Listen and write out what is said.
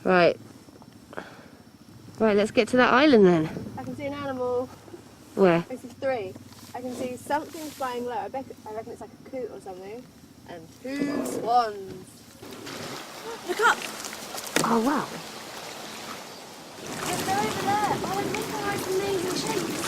Right. Right, let's get to that island then. I can see an animal. Where? This is 3. I can see something flying low. I reckon it's like a coot or something. And 2 swans. Look up! Oh, wow. They're over there. Oh, and look at those amazing shapes.